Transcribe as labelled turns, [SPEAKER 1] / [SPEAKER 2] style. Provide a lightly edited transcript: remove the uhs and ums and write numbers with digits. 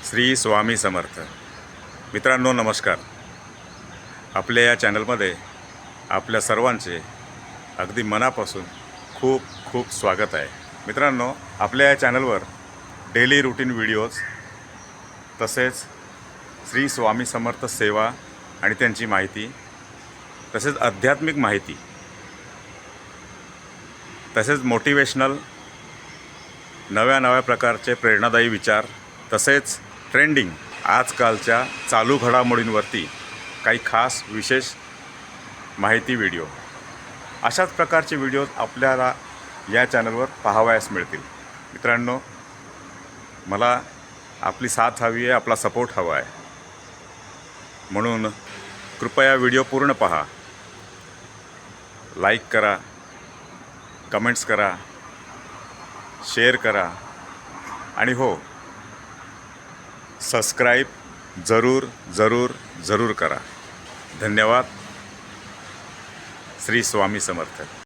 [SPEAKER 1] श्री स्वामी समर्थ. मित्रांनो नमस्कार. आपल्या या चॅनलमध्ये आपल्या सर्वांचे अगदी मनापासून खूप खूप स्वागत आहे. मित्रांनो, आपल्या या चॅनलवर डेली रूटीन व्हिडिओज तसेच श्री स्वामी समर्थ सेवा आणि त्यांची माहिती, तसेच आध्यात्मिक माहिती, तसेच मोटिवेशनल नव्या प्रकारचे प्रेरणादायी विचार, तसेच ट्रेंडिंग आजकालच्या चालू घडामोडींवरती काही खास विशेष माहिती व्हिडिओ, अशाच प्रकारचे व्हिडिओज आपल्याला या चॅनलवर पाहावयास मिळतील. मित्रांनो, मला आपली साथ हवी आहे, आपला सपोर्ट हवा आहे. म्हणून कृपया व्हिडिओ पूर्ण पहा, लाईक करा, कमेंट्स करा, शेअर करा आणि हो, सबस्क्राईब जरूर करा. धन्यवाद. श्री स्वामी समर्थ.